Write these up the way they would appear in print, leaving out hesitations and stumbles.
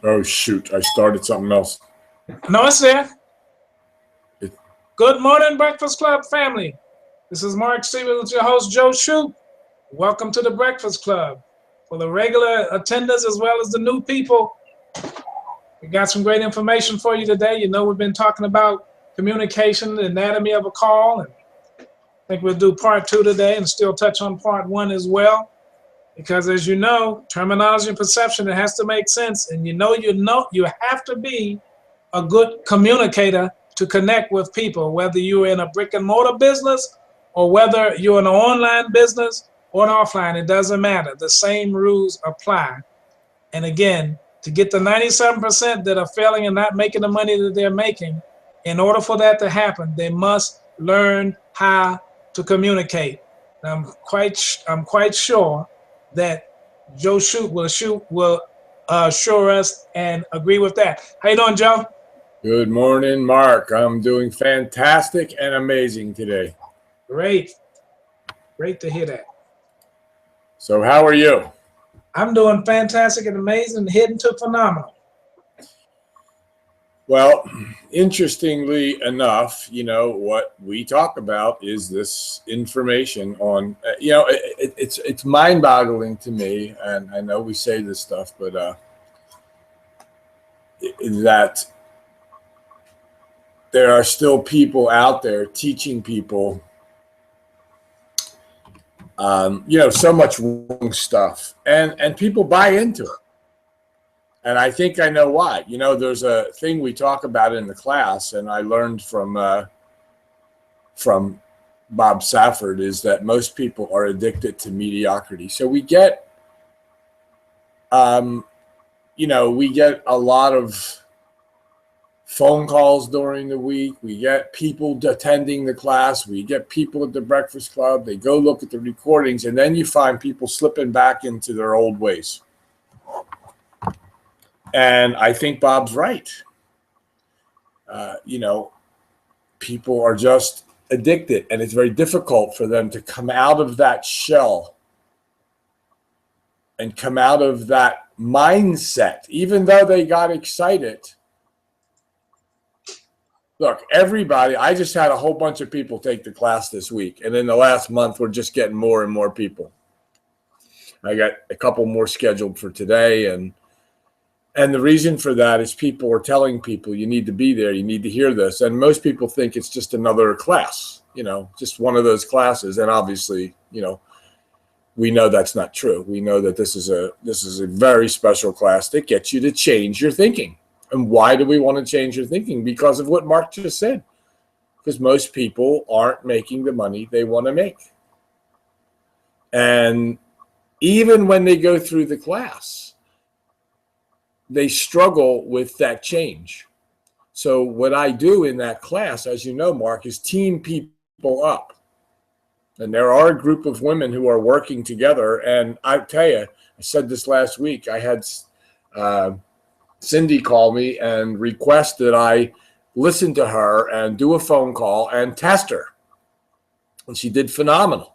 Oh, shoot. I started something else. No, it's there. It- Good morning, Breakfast Club family. This is Mark Stevens, your host, Joe Shoup. Welcome to the Breakfast Club. For the regular attenders as well as the new people, we got some great information for you today. You know, we've been talking about communication, the anatomy of a call, and I think we'll do part 2 today and still touch on part 1 as well. Because as you know, terminology and perception, it has to make sense. And you have to be a good communicator to connect with people, whether you're in a brick and mortar business or whether you're in an online business or an offline, it doesn't matter. The same rules apply. And again, to get the 97% that are failing and not making the money that they're making, in order for that to happen, they must learn how to communicate. And I'm quite sure that Joe Shoup will assure us and agree with that. How you doing, Joe? Good morning, Mark. I'm doing fantastic and amazing today. Great to hear that. So how are you? I'm doing fantastic and amazing, heading to phenomenal. Well, interestingly enough, what we talk about is this information on, it's mind-boggling to me, and I know we say this stuff, but that there are still people out there teaching people, so much wrong stuff, and people buy into it. And I think I know why. There's a thing we talk about in the class, and I learned from Bob Safford, is that most people are addicted to mediocrity. So we get, we get a lot of phone calls during the week. We get people attending the class. We get people at the Breakfast Club. They go look at the recordings, and then you find people slipping back into their old ways. And I think Bob's right. People are just addicted, and it's very difficult for them to come out of that shell and come out of that mindset, even though they got excited. Look, everybody, I just had a whole bunch of people take the class this week, and in the last month, we're just getting more and more people. I got a couple more scheduled for today, and the reason for that is people are telling people, you need to be there, you need to hear this. And most people think it's just another class, just one of those classes. And obviously, we know that's not true. We know that this is a very special class that gets you to change your thinking. And why do we want to change your thinking? Because of what Mark just said. Because most people aren't making the money they want to make. And even when they go through the class, they struggle with that change. So what I do in that class, as you know, Mark, is team people up. And there are a group of women who are working together. And I tell you, I said this last week, I had Cindy call me and request that I listen to her and do a phone call and test her. And she did phenomenal.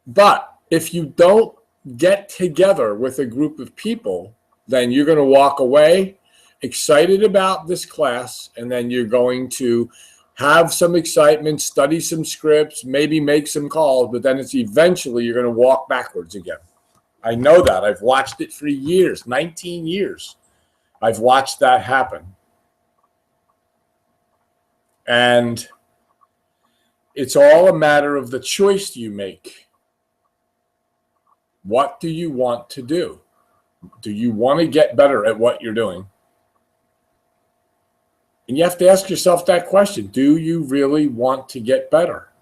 But if you don't get together with a group of people, then you're going to walk away excited about this class, and then you're going to have some excitement, study some scripts, maybe make some calls, but then it's eventually you're going to walk backwards again. I know that. I've watched it for years, 19 years. I've watched that happen. And it's all a matter of the choice you make. What do you want to do? Do you want to get better at what you're doing? And you have to ask yourself that question. Do you really want to get better?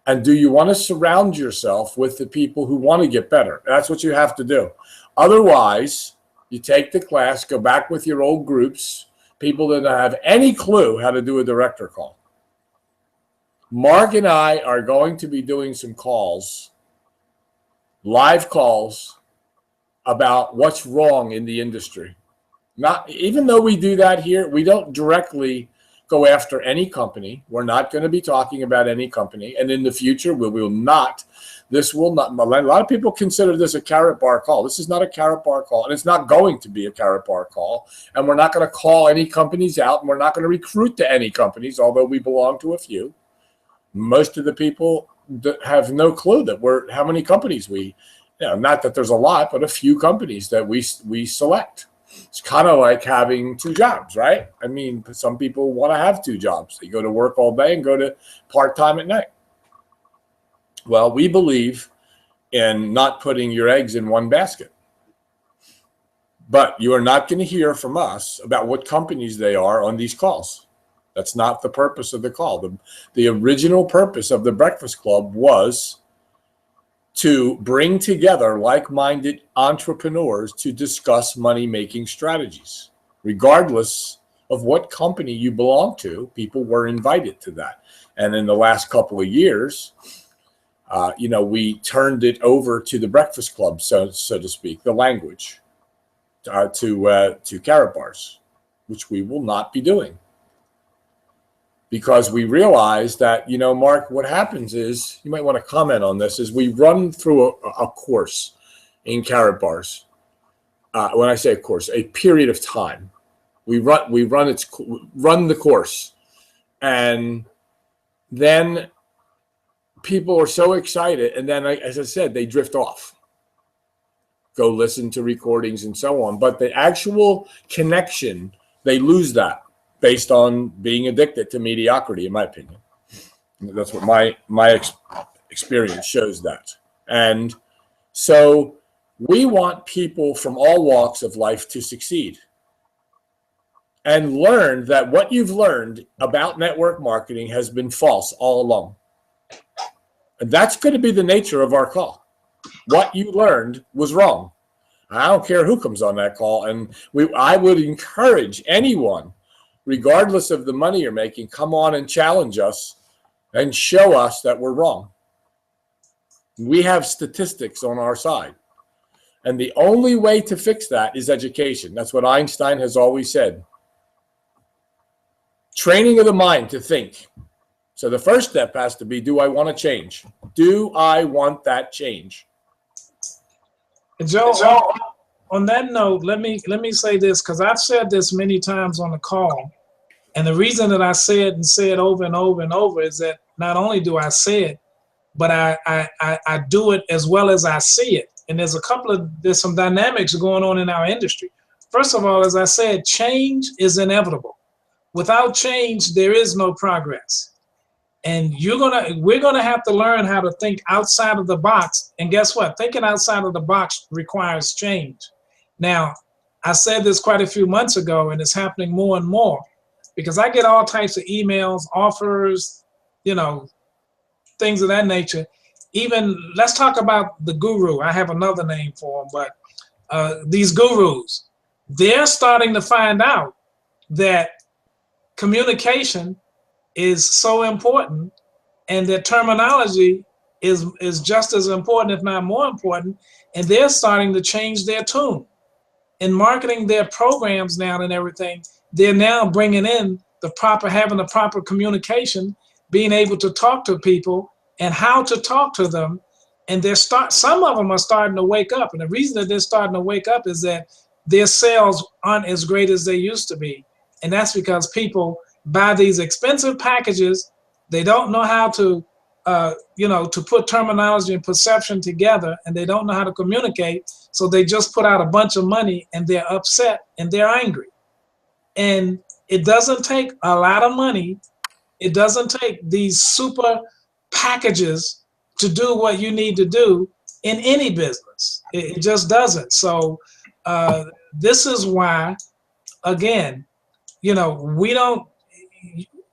And do you want to surround yourself with the people who want to get better? That's what you have to do. Otherwise, you take the class, go back with your old groups, people that don't have any clue how to do a director call. Mark and I are going to be doing some calls, live calls, about what's wrong in the industry. Not even though we do that here, we don't directly go after any company. We're not going to be talking about any company. And in the future, we will not. This will not. A lot of people consider this a carrot bar call. This is not a carrot bar call, and it's not going to be a carrot bar call. And we're not going to call any companies out, and we're not going to recruit to any companies, although we belong to a few. Most of the people have no clue that how many companies not that there's a lot, but a few companies that we select. It's kind of like having two jobs, right? I mean, some people want to have two jobs. They go to work all day and go to part-time at night. Well, we believe in not putting your eggs in one basket. But you are not going to hear from us about what companies they are on these calls. That's not the purpose of the call. The original purpose of the Breakfast Club was to bring together like-minded entrepreneurs to discuss money-making strategies. Regardless of what company you belong to, people were invited to that. And in the last couple of years, we turned it over to the Breakfast Club, so to speak, the language, to carrot bars, which we will not be doing. Because we realize that, Mark, what happens is, you might want to comment on this, is we run through a course in carrot bars. When I say a course, a period of time. We run the course. And then people are so excited. And then, as I said, they drift off. Go listen to recordings and so on. But the actual connection, they lose that. Based on being addicted to mediocrity, in my opinion. That's what my experience shows that. And so we want people from all walks of life to succeed and learn that what you've learned about network marketing has been false all along. And that's going to be the nature of our call. What you learned was wrong. I don't care who comes on that call. And I would encourage anyone, regardless of the money you're making, come on and challenge us and show us that we're wrong. We have statistics on our side. And the only way to fix that is education. That's what Einstein has always said. Training of the mind to think. So the first step has to be, do I want to change? Do I want that change? Joe, on that note, let me say this, because I've said this many times on the call. And the reason that I say it over and over and over is that not only do I say it, but I do it as well as I see it. And there's some dynamics going on in our industry. First of all, as I said, change is inevitable. Without change, there is no progress. And we're gonna have to learn how to think outside of the box. And guess what? Thinking outside of the box requires change. Now, I said this quite a few months ago, and it's happening more and more. Because I get all types of emails, offers, things of that nature. Even, let's talk about the guru. I have another name for them, but these gurus, they're starting to find out that communication is so important, and their terminology is just as important, if not more important, and they're starting to change their tune. In marketing their programs now and everything, they're now bringing in having the proper communication, being able to talk to people and how to talk to them. And some of them are starting to wake up. And the reason that they're starting to wake up is that their sales aren't as great as they used to be. And that's because people buy these expensive packages. They don't know how to, to put terminology and perception together, and they don't know how to communicate. So they just put out a bunch of money and they're upset and they're angry. And it doesn't take a lot of money. It doesn't take these super packages to do what you need to do in any business. It just doesn't. So this is why, again, we don't,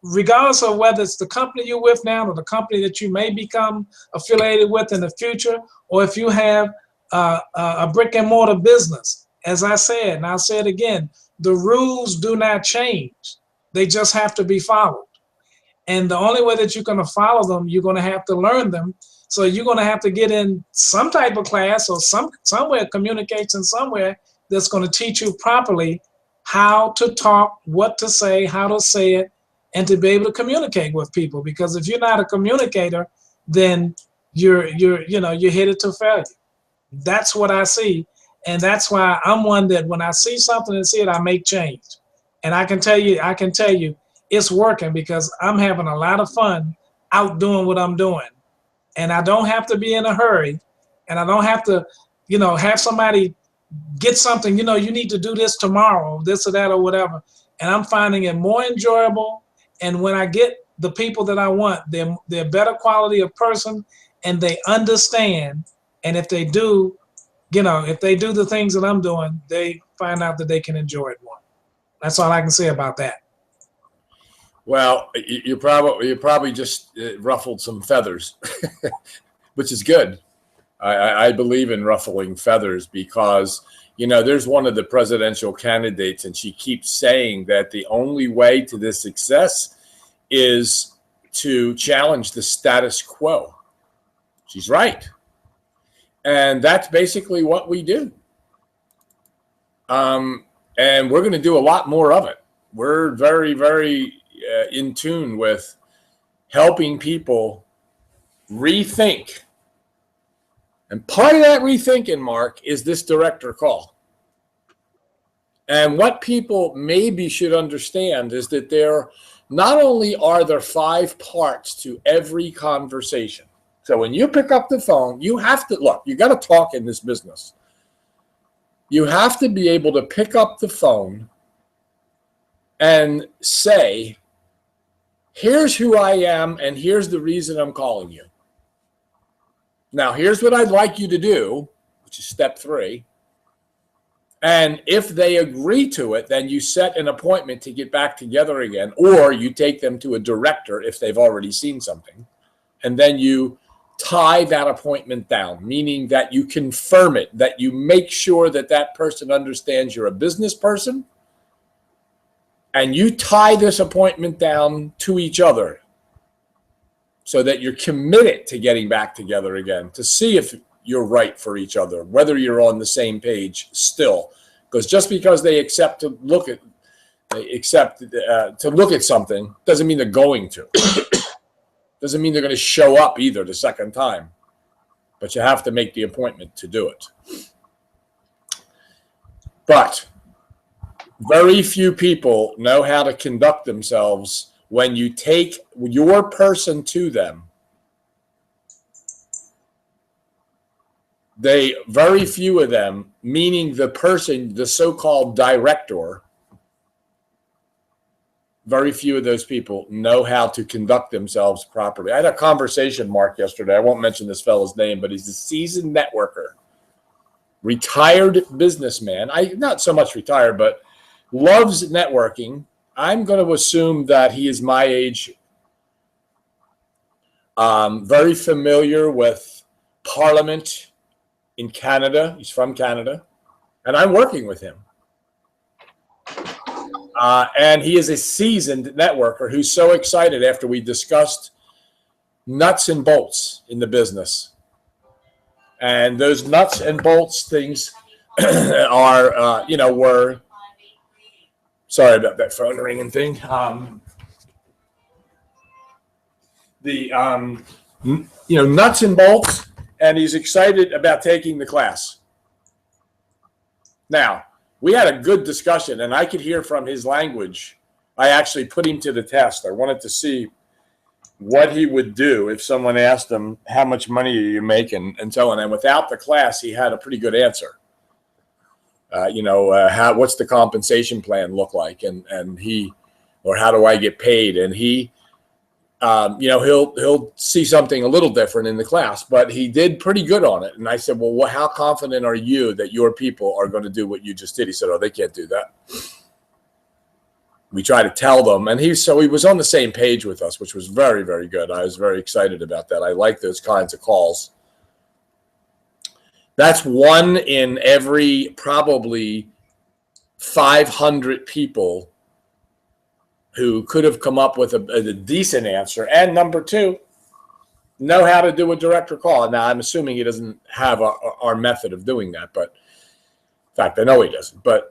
regardless of whether it's the company you're with now or the company that you may become affiliated with in the future, or if you have a brick and mortar business, as I said, and I'll say it again, the rules do not change. They just have to be followed. And the only way that you're going to follow them, you're going to have to learn them. So you're going to have to get in some type of class or somewhere, communication somewhere, that's going to teach you properly how to talk, what to say, how to say it, and to be able to communicate with people. Because if you're not a communicator, then you're headed to failure. That's what I see. And that's why I'm one that when I see something and see it, I make change. And I can tell you it's working because I'm having a lot of fun out doing what I'm doing. And I don't have to be in a hurry, and I don't have to, have somebody get something, you need to do this tomorrow, this or that or whatever. And I'm finding it more enjoyable. And when I get the people that I want, they're better quality of person, and they understand. And if they do, if they do the things that I'm doing, they find out that they can enjoy it more. That's all I can say about that. Well, you probably just ruffled some feathers, which is good. I believe in ruffling feathers because, there's one of the presidential candidates, and she keeps saying that the only way to this success is to challenge the status quo. She's right. And that's basically what we do. And we're going to do a lot more of it. We're very, very in tune with helping people rethink. And part of that rethinking, Mark, is this director call. And what people maybe should understand is that not only are there 5 parts to every conversation. So when you pick up the phone, you have to look, you got to talk in this business. You have to be able to pick up the phone and say, here's who I am, and here's the reason I'm calling you. Now, here's what I'd like you to do, which is step 3. And if they agree to it, then you set an appointment to get back together again, or you take them to a director if they've already seen something. And then you tie that appointment down, meaning that you confirm it, that you make sure that that person understands you're a business person, and you tie this appointment down to each other so that you're committed to getting back together again to see if you're right for each other, whether you're on the same page still. Because just because they accept to look at something doesn't mean they're going to. Doesn't mean they're going to show up either the second time. But you have to make the appointment to do it. But very few people know how to conduct themselves when you take your person to them. Very few of them, meaning the person, the so-called director, very few of those people know how to conduct themselves properly. I had a conversation, Mark, yesterday. I won't mention this fellow's name, but he's a seasoned networker, retired businessman. Not so much retired, but loves networking. I'm going to assume that he is my age, very familiar with Parliament in Canada. He's from Canada, and I'm working with him. And he is a seasoned networker who's so excited after we discussed nuts and bolts in the business. And those nuts and bolts things are, were, sorry about that phone ringing thing. Nuts and bolts, and he's excited about taking the class. Now, we had a good discussion, and I could hear from his language. I actually put him to the test. I wanted to see what he would do if someone asked him, how much money are you making, and so on. And without the class, he had a pretty good answer. What's the compensation plan look like? And or how do I get paid? And he, he'll see something a little different in the class, but he did pretty good on it. And I said, well, how confident are you that your people are going to do what you just did? He said, oh, they can't do that. We try to tell them. And he was on the same page with us, which was very, very good. I was very excited about that. I like those kinds of calls. That's one in every probably 500 people who could have come up with a decent answer. And number 2, know how to do a director call. Now, I'm assuming he doesn't have our method of doing that, but in fact, I know he doesn't. But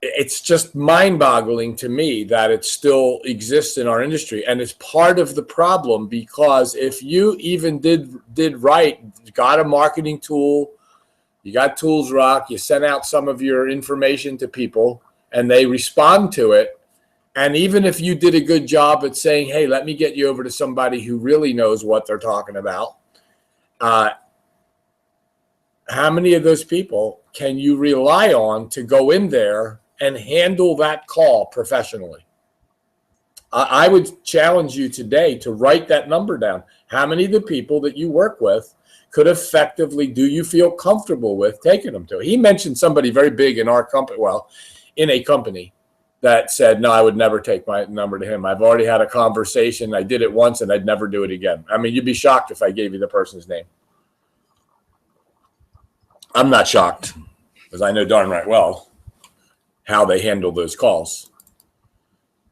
it's just mind-boggling to me that it still exists in our industry, and it's part of the problem, because if you even did right, got a marketing tool, you got Tools Rock, you sent out some of your information to people and they respond to it, and even if you did a good job at saying, hey, let me get you over to somebody who really knows what they're talking about, how many of those people can you rely on to go in there and handle that call professionally? I would challenge you today to write that number down. How many of the people that you work with could effectively, do you feel comfortable with taking them to? He mentioned somebody very big in our company, well, in a company, that said, no, I would never take my number to him. I've already had a conversation. I did it once and I'd never do it again. I mean, you'd be shocked if I gave you the person's name. I'm not shocked, because I know darn right well how they handle those calls.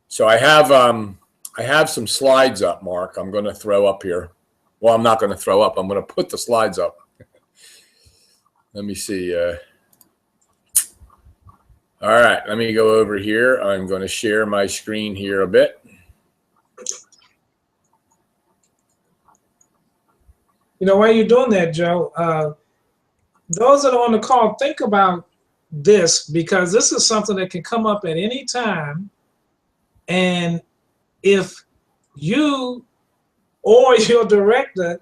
So I have some slides up, Mark. I'm going to throw up here. Well, I'm not going to throw up. I'm going to put the slides up. Let me see. All right, let me go over here. I'm going to share my screen here a bit. You know, while you're doing that, Joe, those that are on the call, think about this, because this is something that can come up at any time. And if you or your director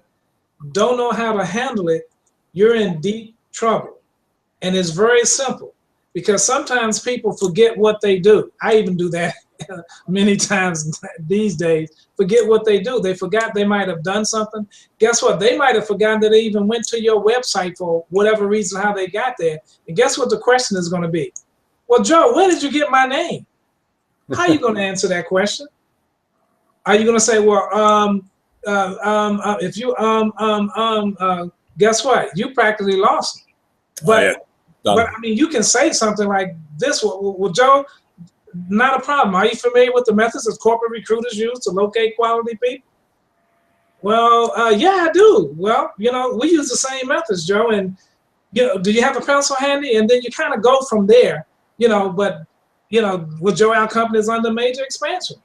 don't know how to handle it, you're in deep trouble. And it's very simple, because sometimes people forget what they do. I even do that many times these days. Forget what they do. They forgot they might have done something. Guess what? They might have forgotten that they even went to your website for whatever reason, how they got there. And guess what the question is going to be? Well, Joe, where did you get my name? How are you going to answer that question? Are you going to say, well, if you, guess what? You practically lost. But, yeah. but I mean, you can say something like this. Well, Joe, not a problem. Are you familiar with the methods that corporate recruiters use to locate quality people? Well, yeah, I do. Well, you know, we use the same methods, Joe. And, you know, do you have a pencil handy? And then you kind of go from there, you know, but, you know, with Joe, our company is under major expansion.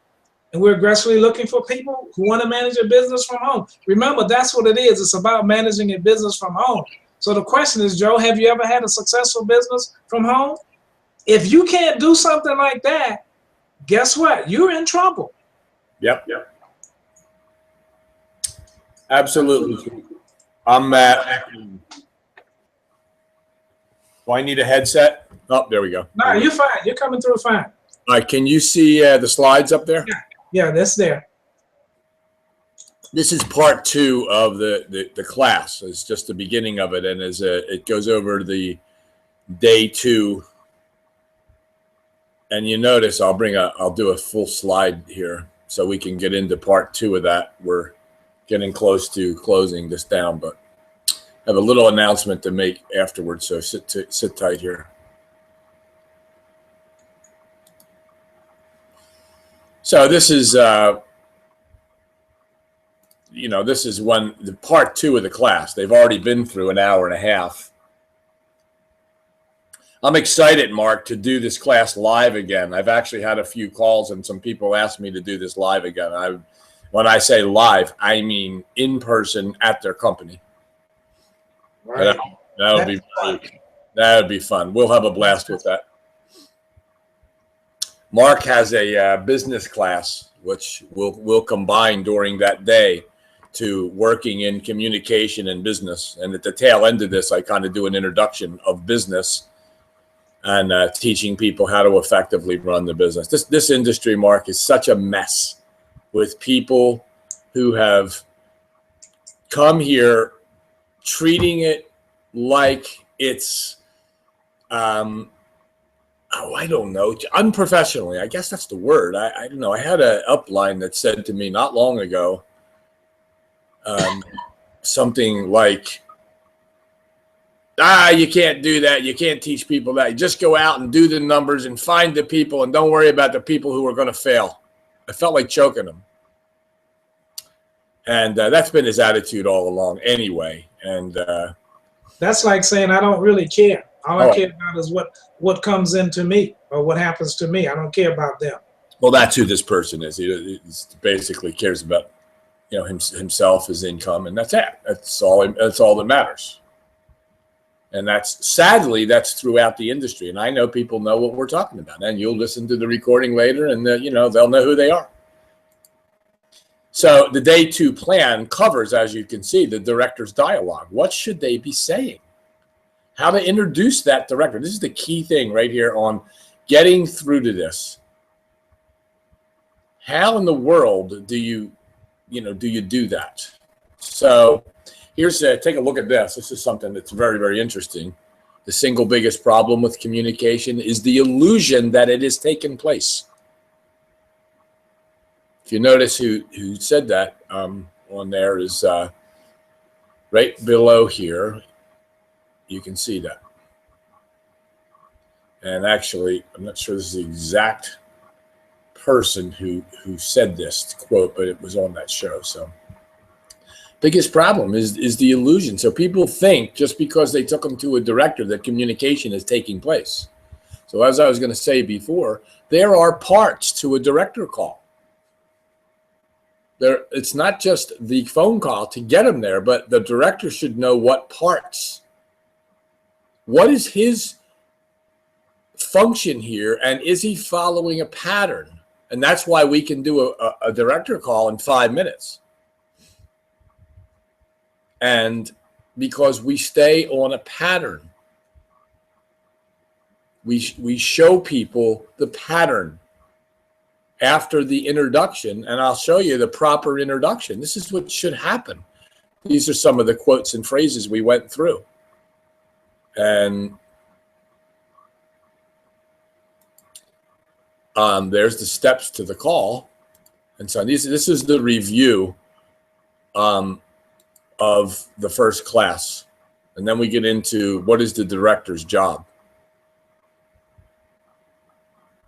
And we're aggressively looking for people who want to manage a business from home. Remember, that's what it is. It's about managing a business from home. So the question is, Joe, have you ever had a successful business from home? If you can't do something like that, guess what? You're in trouble. Yep. Absolutely. I'm Matt. Do I need a headset? Oh, there we go. No, you're fine. You're coming through fine. All right. Can you see the slides up there? Yeah, that's there. This is part 2 of the class. It's just the beginning of it, and it goes over the day 2. And you notice I'll do a full slide here so we can get into part 2 of that. We're getting close to closing this down, but I have a little announcement to make afterwards. So sit tight here. So this is, you know, this is the part 2 of the class. They've already been through an hour and a half. I'm excited, Mark, to do this class live again. I've actually had a few calls and some people asked me to do this live again. When I say live, I mean in person at their company. Right. That would be fun. We'll have a blast with that. Mark has a business class, which we'll combine during that day to working in communication and business. And at the tail end of this, I kind of do an introduction of business and teaching people how to effectively run the business. This industry, Mark, is such a mess with people who have come here treating it like it's, I don't know, unprofessionally. I guess that's the word. I don't know. I had an upline that said to me not long ago, something like, you can't do that. You can't teach people that. You just go out and do the numbers and find the people and don't worry about the people who are going to fail. I felt like choking him. And that's been his attitude all along anyway. And that's like saying, I don't really care. All I care about is what comes into me or what happens to me. I don't care about them. Well, that's who this person is. He basically cares about, himself, his income, and that's it. That's all that matters. And sadly, that's throughout the industry. And I know people know what we're talking about. And you'll listen to the recording later and, they'll know who they are. So the day 2 plan covers, as you can see, the director's dialogue. What should they be saying? How to introduce that director. This is the key thing right here on getting through to this. How in the world do you do that? So here's take a look at this. This is something that's very, very interesting. The single biggest problem with communication is the illusion that it has taken place. If you notice who said that on there is right below here. You can see that. And actually, I'm not sure this is the exact person who said this quote, but it was on that show. So biggest problem is the illusion. So people think just because they took them to a director that communication is taking place. So as I was going to say before, there are parts to a director call. It's not just the phone call to get them there, but the director should know what parts. What is his function here, and is he following a pattern? And that's why we can do a director call in 5 minutes. And because we stay on a pattern, we show people the pattern after the introduction, and I'll show you the proper introduction. This is what should happen. These are some of the quotes and phrases we went through. And there's the steps to the call. And so this is the review of the first class. And then we get into what is the director's job.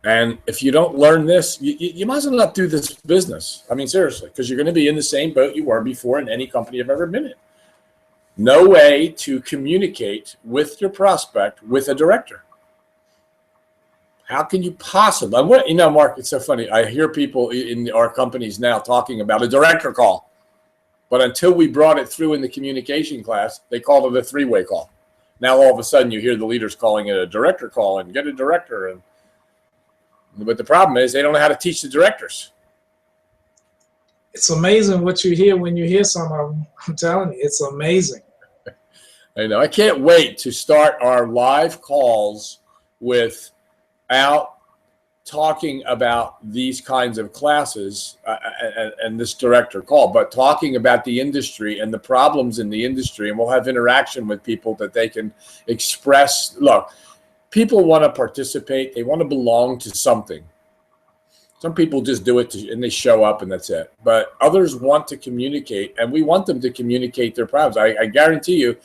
And if you don't learn this, you might as well not do this business. I mean, seriously, because you're going to be in the same boat you were before in any company you've ever been in. No way to communicate with your prospect with a director. How can you possibly? Mark, it's so funny. I hear people in our companies now talking about a director call. But until we brought it through in the communication class, they called it a 3-way call. Now, all of a sudden, you hear the leaders calling it a director call and get a director. But the problem is they don't know how to teach the directors. It's amazing what you hear when you hear some of them. I'm telling you, it's amazing. I know. I can't wait to start our live calls without talking about these kinds of classes and this director call, but talking about the industry and the problems in the industry. And we'll have interaction with people that they can express. Look, people want to participate. They want to belong to something. Some people just do it and they show up and that's it. But others want to communicate, and we want them to communicate their problems. I guarantee you,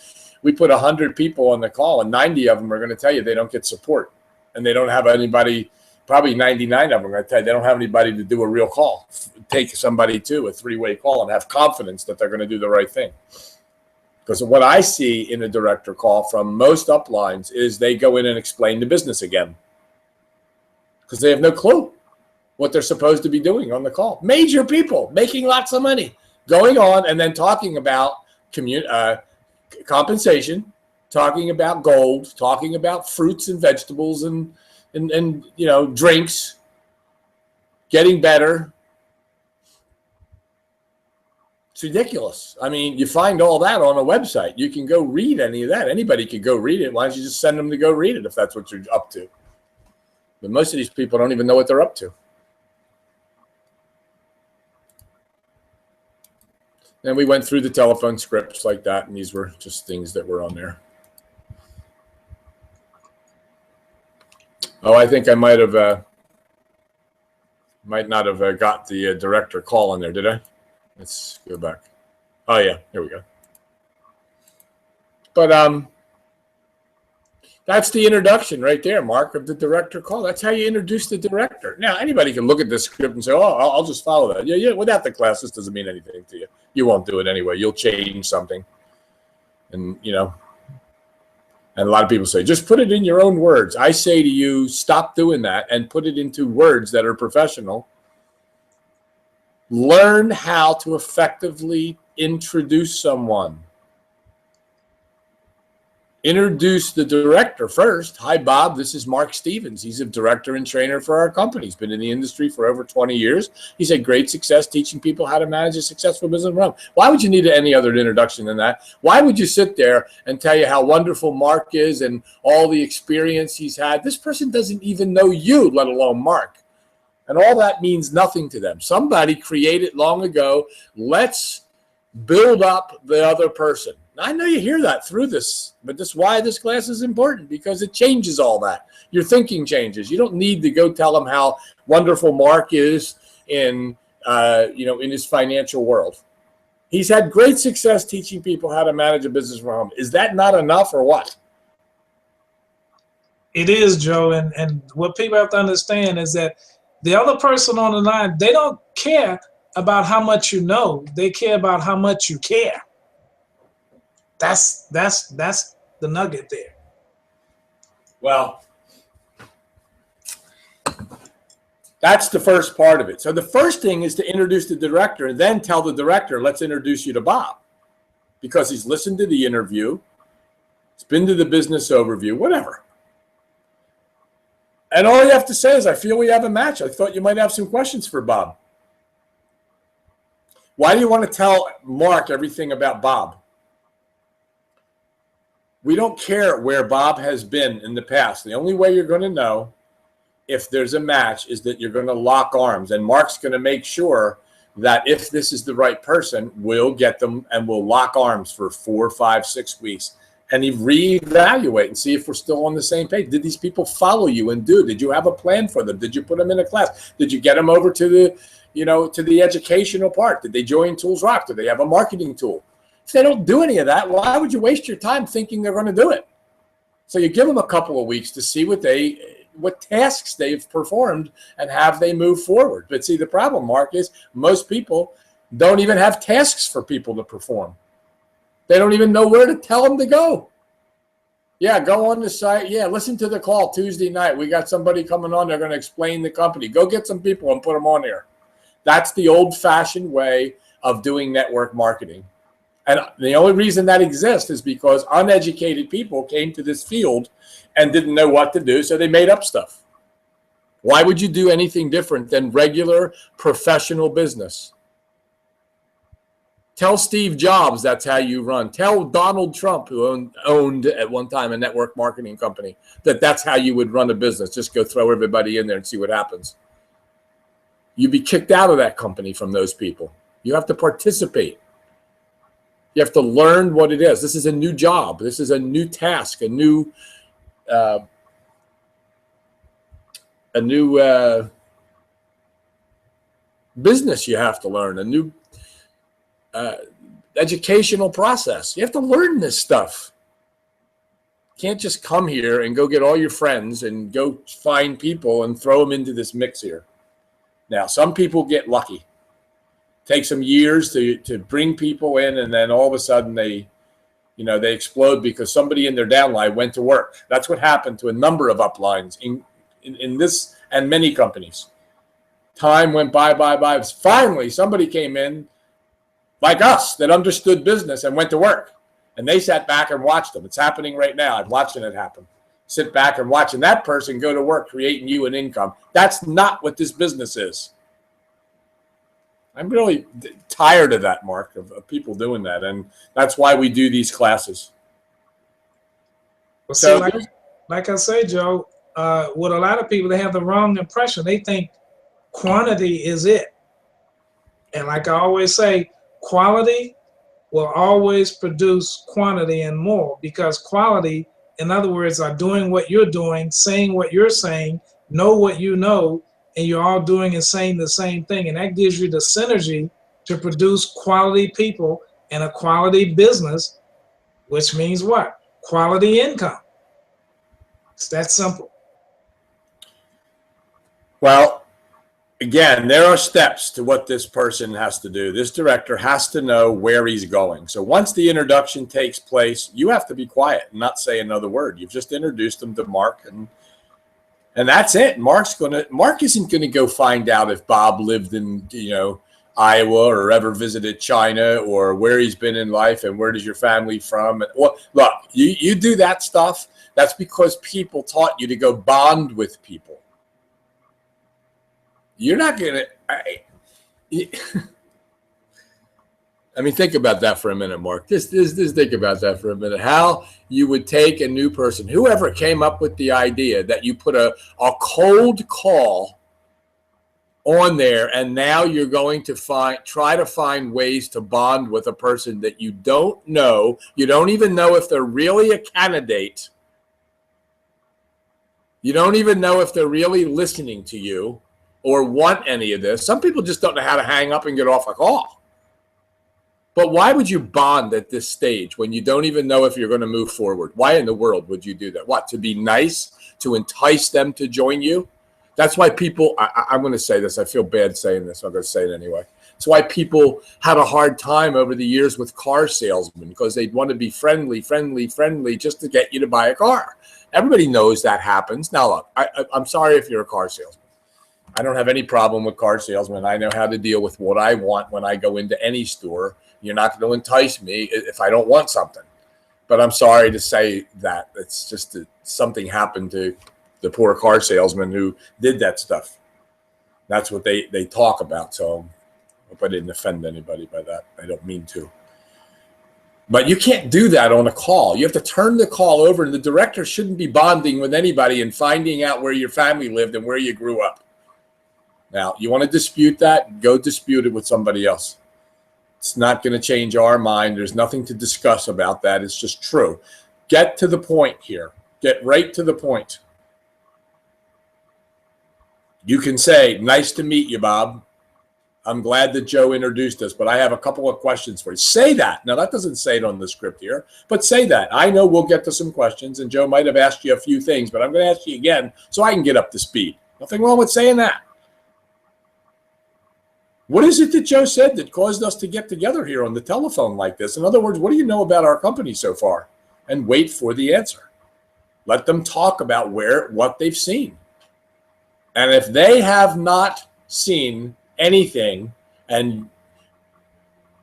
we put 100 people on the call and 90 of them are going to tell you they don't get support, and they don't have anybody. Probably 99 of them are going to tell you they don't have anybody to do a real call. Take somebody to a 3-way call and have confidence that they're going to do the right thing. Because what I see in a director call from most uplines is they go in and explain the business again. Because they have no clue what they're supposed to be doing on the call. Major people making lots of money, going on and then talking about compensation, talking about gold, talking about fruits and vegetables and drinks, getting better. It's ridiculous. I mean, you find all that on a website. You can go read any of that. Anybody could go read it. Why don't you just send them to go read it if that's what you're up to? But most of these people don't even know what they're up to. And we went through the telephone scripts like that, and these were just things that were on there. Oh, I think I might not have got the director call in there, did I? Let's go back. Oh yeah, here we go. But that's the introduction right there, Mark, of the director call. That's how you introduce the director. Now, anybody can look at this script and say, "Oh, I'll just follow that." Yeah. Without the class, this doesn't mean anything to you. You won't do it anyway. You'll change something, and And a lot of people say, just put it in your own words. I say to you, stop doing that and put it into words that are professional. Learn how to effectively introduce someone. Introduce the director first. Hi, Bob. This is Mark Stevens. He's a director and trainer for our company. He's been in the industry for over 20 years. He's had great success teaching people how to manage a successful business. Why would you need any other introduction than that? Why would you sit there and tell you how wonderful Mark is and all the experience he's had? This person doesn't even know you, let alone Mark. And all that means nothing to them. Somebody created long ago, let's build up the other person. I know you hear that through this, but that's why this class is important, because it changes all that. Your thinking changes. You don't need to go tell them how wonderful Mark is in his financial world. He's had great success teaching people how to manage a business from home. Is that not enough or what? It is, Joe. And what people have to understand is that the other person on the line, they don't care about how much you know. They care about how much you care. That's the nugget there. Well, that's the first part of it. So the first thing is to introduce the director and then tell the director, let's introduce you to Bob, because he's listened to the interview, he's been to the business overview, whatever. And all you have to say is, I feel we have a match. I thought you might have some questions for Bob. Why do you want to tell Mark everything about Bob? We don't care where Bob has been in the past. The only way you're going to know if there's a match is that you're going to lock arms. And Mark's going to make sure that if this is the right person, we'll get them and we'll lock arms for 4, 5, 6 weeks. And he reevaluate and see if we're still on the same page. Did these people follow you and do? Did you have a plan for them? Did you put them in a class? Did you get them over to the educational part? Did they join Tools Rock? Did they have a marketing tool? If they don't do any of that, why would you waste your time thinking they're going to do it? So you give them a couple of weeks to see what tasks they've performed and have they move forward. But see, the problem, Mark, is most people don't even have tasks for people to perform. They don't even know where to tell them to go. Yeah, go on the site. Yeah, listen to the call Tuesday night. We got somebody coming on. They're going to explain the company. Go get some people and put them on there. That's the old-fashioned way of doing network marketing. And the only reason that exists is because uneducated people came to this field and didn't know what to do, so they made up stuff. Why would you do anything different than regular professional business? Tell Steve Jobs that's how you run. Tell Donald Trump, who owned at one time a network marketing company, that's how you would run a business. Just go throw everybody in there and see what happens. You'd be kicked out of that company from those people. You have to participate. You have to learn what it is. This is a new job. This is a new task, a new business you have to learn, a new educational process. You have to learn this stuff. You can't just come here and go get all your friends and go find people and throw them into this mix here. Now, some people get lucky. Takes them years to bring people in, and then all of a sudden they explode because somebody in their downline went to work. That's what happened to a number of uplines in this and many companies. Time went by. Finally, somebody came in like us that understood business and went to work, and they sat back and watched them. It's happening right now. I'm watching it happen. Sit back and watching that person go to work, creating you an income. That's not what this business is. I'm really tired of that, Mark, of people doing that. And that's why we do these classes. Well, so like I say, Joe, with a lot of people, they have the wrong impression. They think quantity is it. And like I always say, quality will always produce quantity and more, because quality, in other words, are doing what you're doing, saying what you're saying, know what you know, and you're all doing and saying the same thing. And that gives you the synergy to produce quality people and a quality business, which means what? Quality income. It's that simple. Well, again, there are steps to what this person has to do. This director has to know where he's going. So once the introduction takes place, you have to be quiet and not say another word. You've just introduced him to Mark, and that's it. Mark isn't gonna go find out if Bob lived in Iowa or ever visited China or where he's been in life and where does your family from. And well, look, you do that stuff. That's because people taught you to go bond with people. You're not gonna. I mean, think about that for a minute, Mark. Just think about that for a minute. How you would take a new person, whoever came up with the idea that you put a cold call on there, and now you're going to try to find ways to bond with a person that you don't know. You don't even know if they're really a candidate. You don't even know if they're really listening to you or want any of this. Some people just don't know how to hang up and get off a call. But why would you bond at this stage when you don't even know if you're going to move forward? Why in the world would you do that? What, to be nice, to entice them to join you? That's why people, I'm going to say this. I feel bad saying this. I'm going to say it anyway. It's why people had a hard time over the years with car salesmen, because they'd want to be friendly just to get you to buy a car. Everybody knows that happens. Now, look, I'm sorry if you're a car salesman. I don't have any problem with car salesmen. I know how to deal with what I want when I go into any store. You're not going to entice me if I don't want something. But I'm sorry to say that. It's just that something happened to the poor car salesman who did that stuff. That's what they talk about. So I hope I didn't offend anybody by that. I don't mean to. But you can't do that on a call. You have to turn the call over, and the director shouldn't be bonding with anybody and finding out where your family lived and where you grew up. Now, you want to dispute that? Go dispute it with somebody else. It's not going to change our mind. There's nothing to discuss about that. It's just true. Get to the point here. Get right to the point. You can say, nice to meet you, Bob. I'm glad that Joe introduced us, but I have a couple of questions for you. Say that. Now, that doesn't say it on the script here, but say that. I know we'll get to some questions, and Joe might have asked you a few things, but I'm going to ask you again so I can get up to speed. Nothing wrong with saying that. What is it that Joe said that caused us to get together here on the telephone like this? In other words, what do you know about our company so far? And wait for the answer. Let them talk about what they've seen. And if they have not seen anything and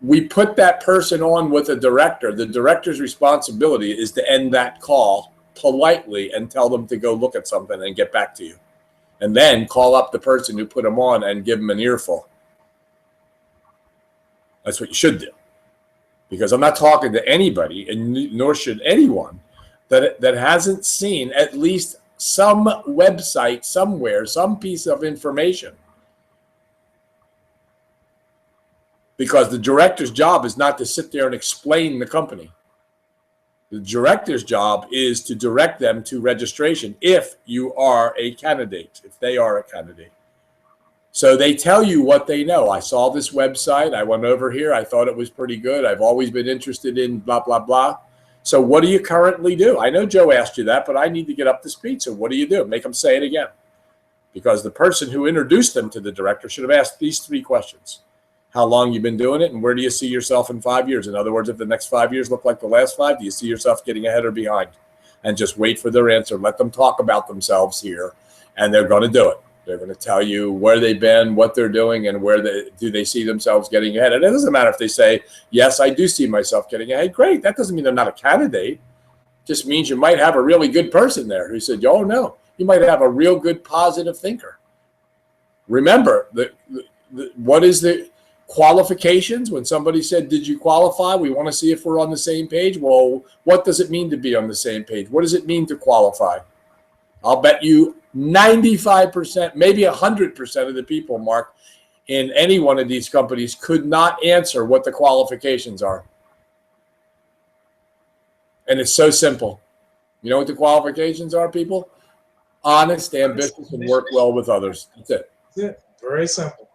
we put that person on with a director, the director's responsibility is to end that call politely and tell them to go look at something and get back to you. And then call up the person who put them on and give them an earful. That's what you should do, because I'm not talking to anybody, and nor should anyone that hasn't seen at least some website somewhere, some piece of information. Because the director's job is not to sit there and explain the company. The director's job is to direct them to registration if you are a candidate, if they are a candidate. So they tell you what they know. I saw this website. I went over here. I thought it was pretty good. I've always been interested in blah, blah, blah. So what do you currently do? I know Joe asked you that, but I need to get up to speed. So what do you do? Make them say it again. Because the person who introduced them to the director should have asked these 3 questions. How long you've been doing it, and where do you see yourself in 5 years? In other words, if the next 5 years look like the last 5, do you see yourself getting ahead or behind? And just wait for their answer. Let them talk about themselves here, and they're going to do it. They're going to tell you where they've been, what they're doing, and where do they see themselves getting ahead. And it doesn't matter if they say, yes, I do see myself getting ahead. Great. That doesn't mean they're not a candidate. It just means you might have a really good person there who said, oh, no. You might have a real good positive thinker. Remember, what is the qualifications? When somebody said, did you qualify? We want to see if we're on the same page. Well, what does it mean to be on the same page? What does it mean to qualify? I'll bet you 95%, maybe 100% of the people, Mark, in any one of these companies could not answer what the qualifications are. And it's so simple. You know what the qualifications are, people? Honest, ambitious, and work well with others. That's it. That's it. Very simple.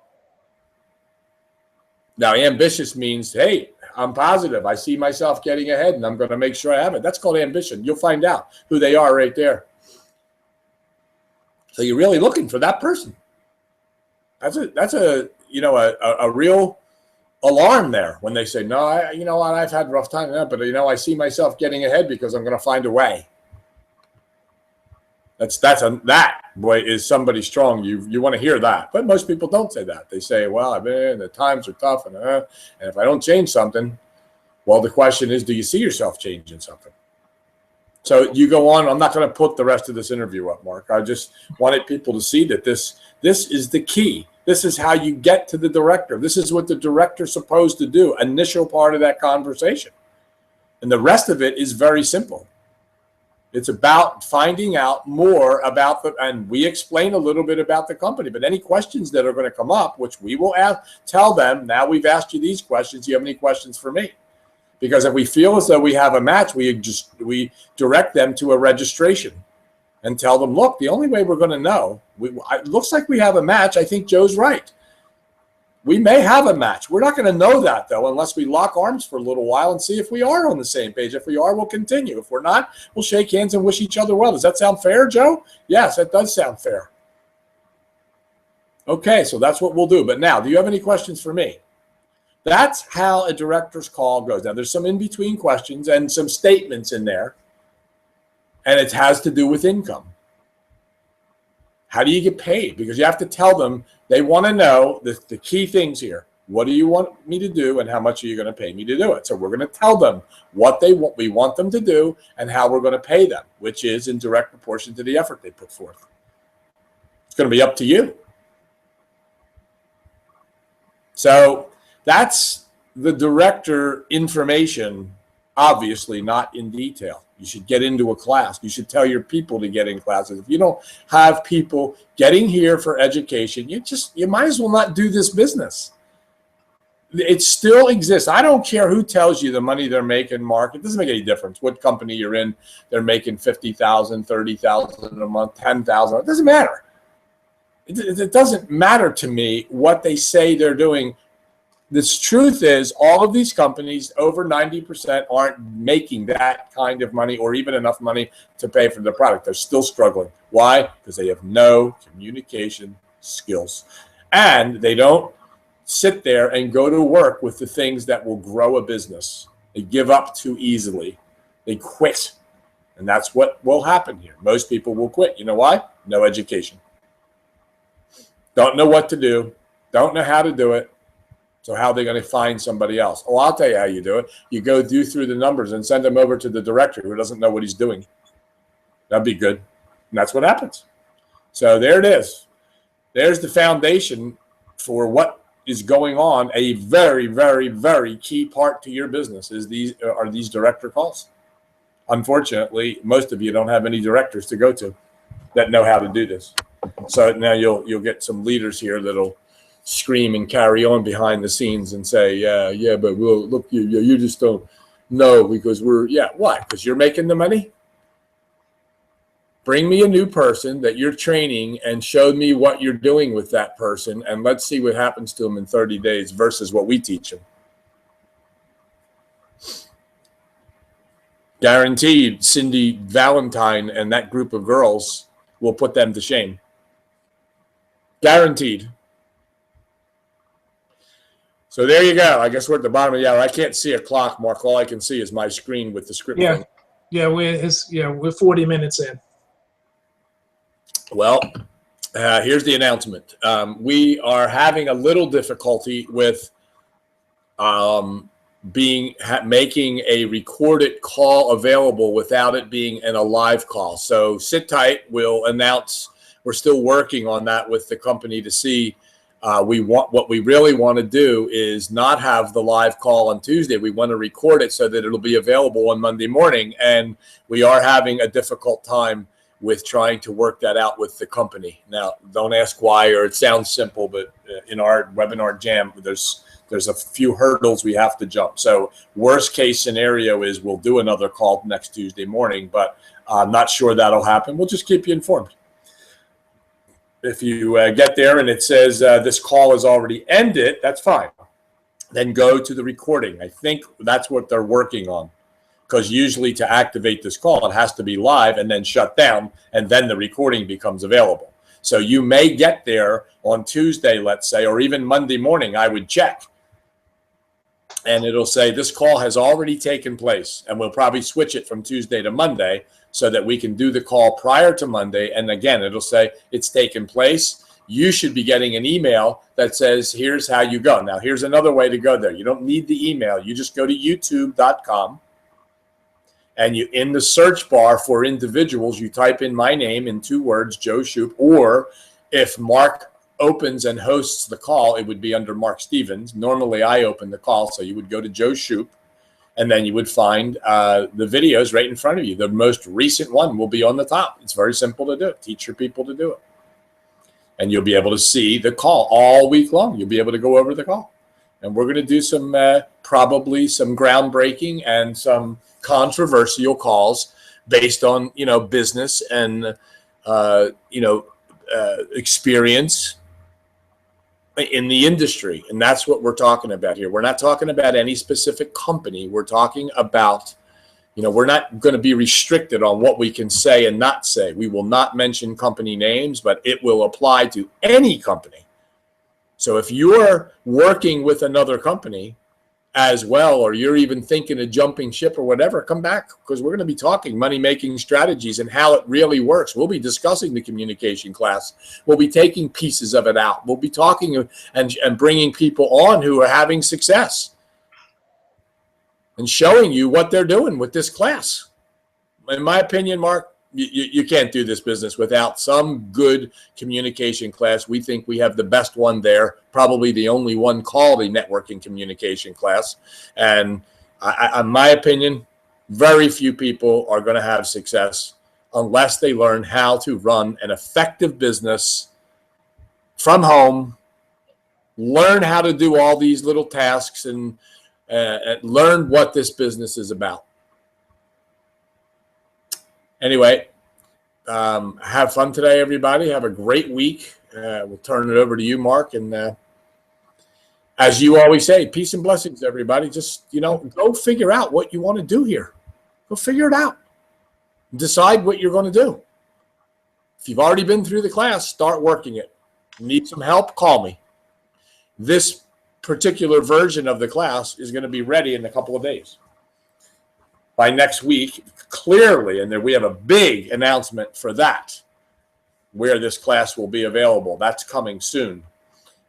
Now, ambitious means, hey, I'm positive. I see myself getting ahead, and I'm going to make sure I have it. That's called ambition. You'll find out who they are right there. So you're really looking for that person. That's a a real alarm there when they say, no, you know what, I've had a rough time, but I see myself getting ahead because I'm going to find a way. That boy is somebody strong. You want to hear that, but most people don't say that. They say, well, the times are tough, and if I don't change something, well, the question is, do you see yourself changing something? So you go on. I'm not going to put the rest of this interview up, Mark. I just wanted people to see that this is the key. This is how you get to the director. This is what the director's supposed to do, initial part of that conversation. And the rest of it is very simple. It's about finding out more about and we explain a little bit about the company, but any questions that are going to come up, which we will tell them, now we've asked you these questions, do you have any questions for me? Because if we feel as though we have a match, we direct them to a registration and tell them, look, the only way we're going to know, it looks like we have a match. I think Joe's right. We may have a match. We're not going to know that, though, unless we lock arms for a little while and see if we are on the same page. If we are, we'll continue. If we're not, we'll shake hands and wish each other well. Does that sound fair, Joe? Yes, that does sound fair. Okay, so that's what we'll do. But now, do you have any questions for me? That's how a director's call goes. Now, there's some in-between questions and some statements in there, and it has to do with income. How do you get paid? Because you have to tell them, they want to know the key things here. What do you want me to do, and how much are you going to pay me to do it? So we're going to tell them what we want them to do and how we're going to pay them, which is in direct proportion to the effort they put forth. It's going to be up to you. So that's the director information, obviously not in detail. You should get into a class. You should tell your people to get in classes. If you don't have people getting here for education, you might as well not do this business. It still exists. I don't care who tells you the money they're making, Mark. It doesn't make any difference what company you're in. They're making $50,000, $30,000 a month, $10,000. It doesn't matter. It doesn't matter to me what they say they're doing. The truth is, all of these companies, over 90%, aren't making that kind of money or even enough money to pay for their product. They're still struggling. Why? Because they have no communication skills. And they don't sit there and go to work with the things that will grow a business. They give up too easily. They quit. And that's what will happen here. Most people will quit. You know why? No education. Don't know what to do. Don't know how to do it. So how are they going to find somebody else? Oh, I'll tell you how you do it. You go through the numbers and send them over to the director who doesn't know what he's doing. That'd be good. And that's what happens. So there it is. There's the foundation for what is going on. A very, very, very key part to your business is these director calls. Unfortunately, most of you don't have any directors to go to that know how to do this. So now you'll get some leaders here that'll scream and carry on behind the scenes and say, yeah, but we'll look, you just don't know because why? Because you're making the money? Bring me a new person that you're training and show me what you're doing with that person, and let's see what happens to them in 30 days versus what we teach them. Guaranteed, Cindy Valentine and that group of girls will put them to shame. Guaranteed. So there you go. I guess we're at the bottom of the hour. I can't see a clock, Mark. All I can see is my screen with the script. Yeah, we're 40 minutes in. Well, here's the announcement. We are having a little difficulty with making a recorded call available without it being in a live call. So sit tight. We'll announce. We're still working on that with the company to see. What we really want to do is not have the live call on Tuesday. We want to record it so that it'll be available on Monday morning. And we are having a difficult time with trying to work that out with the company. Now, don't ask why, or it sounds simple, but in our webinar jam, there's a few hurdles we have to jump. So worst case scenario is we'll do another call next Tuesday morning, but I'm not sure that'll happen. We'll just keep you informed. If you get there and it says this call is already ended, that's fine. Then go to the recording. I think that's what they're working on, because usually to activate this call, it has to be live and then shut down, and then the recording becomes available. So you may get there on Tuesday, let's say, or even Monday morning. I would check. And it'll say this call has already taken place. And we'll probably switch it from Tuesday to Monday so that we can do the call prior to Monday. And again, it'll say it's taken place. You should be getting an email that says, here's how you go. Now, here's another way to go there. You don't need the email. You just go to youtube.com and you, in the search bar for individuals, you type in my name in 2 words, Joe Shoup, or if Mark opens and hosts the call, it would be under Mark Stevens. Normally I open the call, so you would go to Joe Shoup, and then you would find the videos right in front of you. The most recent one will be on the top. It's very simple to do. Teach your people to do it. And you'll be able to see the call all week long. You'll be able to go over the call. And we're going to do some probably some groundbreaking and some controversial calls based on, business and, experience in the industry. And that's what we're talking about here. We're not talking about any specific company. We're talking about, we're not going to be restricted on what we can say and not say. We will not mention company names, but it will apply to any company. So if you're working with another company as well, or you're even thinking of jumping ship or whatever, come back, because we're going to be talking money-making strategies and how it really works. We'll be discussing the communication class. We'll be taking pieces of it out. We'll be talking and bringing people on who are having success and showing you what they're doing with this class. In my opinion, Mark, you can't do this business without some good communication class. We think we have the best one there, probably the only one called a networking communication class. And in my opinion, very few people are going to have success unless they learn how to run an effective business from home, learn how to do all these little tasks, and learn what this business is about. Anyway, have fun today, everybody. Have a great week. We'll turn it over to you, Mark. And as you always say, peace and blessings, everybody. Just, go figure out what you want to do here. Go figure it out. Decide what you're going to do. If you've already been through the class, start working it. Need some help? Call me. This particular version of the class is going to be ready in a couple of days. By next week, clearly, and then we have a big announcement for that, where this class will be available. That's coming soon.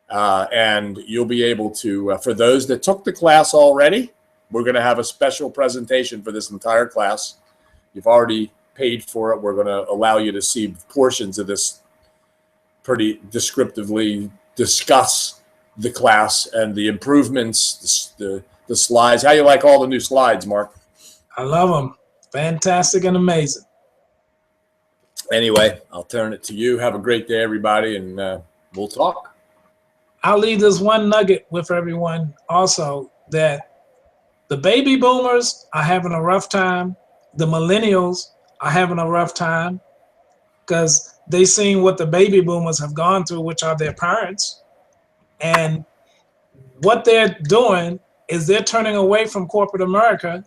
And you'll be able to, for those that took the class already, we're going to have a special presentation for this entire class. You've already paid for it. We're going to allow you to see portions of this, pretty descriptively discuss the class and the improvements, the slides. How you like all the new slides, Mark? I love them. Fantastic and amazing. Anyway, I'll turn it to you. Have a great day, everybody, and we'll talk. I'll leave this one nugget with everyone also, that the baby boomers are having a rough time. The millennials are having a rough time because they seen what the baby boomers have gone through, which are their parents. And what they're doing is they're turning away from corporate America,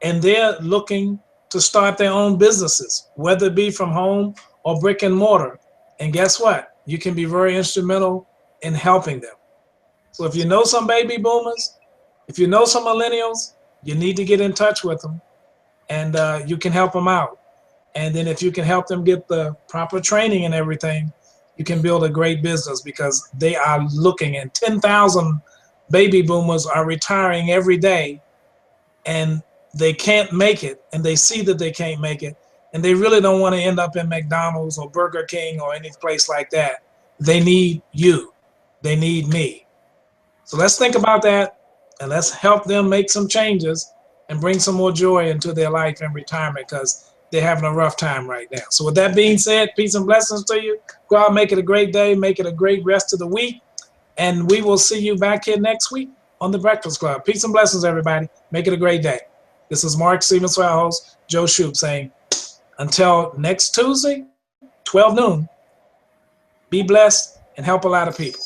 and they're looking to start their own businesses, whether it be from home or brick and mortar. And guess what? You can be very instrumental in helping them. So if you know some baby boomers, if you know some millennials, you need to get in touch with them, and you can help them out. And then if you can help them get the proper training and everything, you can build a great business, because they are looking, and 10,000 baby boomers are retiring every day, and they can't make it, and they see that they can't make it, and they really don't want to end up in McDonald's or Burger King or any place like that. They need you. They need me. So let's think about that, and let's help them make some changes and bring some more joy into their life in retirement, because they're having a rough time right now. So with that being said, peace and blessings to you. Go out, make it a great day, make it a great rest of the week, and we will see you back here next week on The Breakfast Club. Peace and blessings, everybody. Make it a great day. This is Mark Stevens, our host, Joe Shoup, saying until next Tuesday, 12 noon, be blessed and help a lot of people.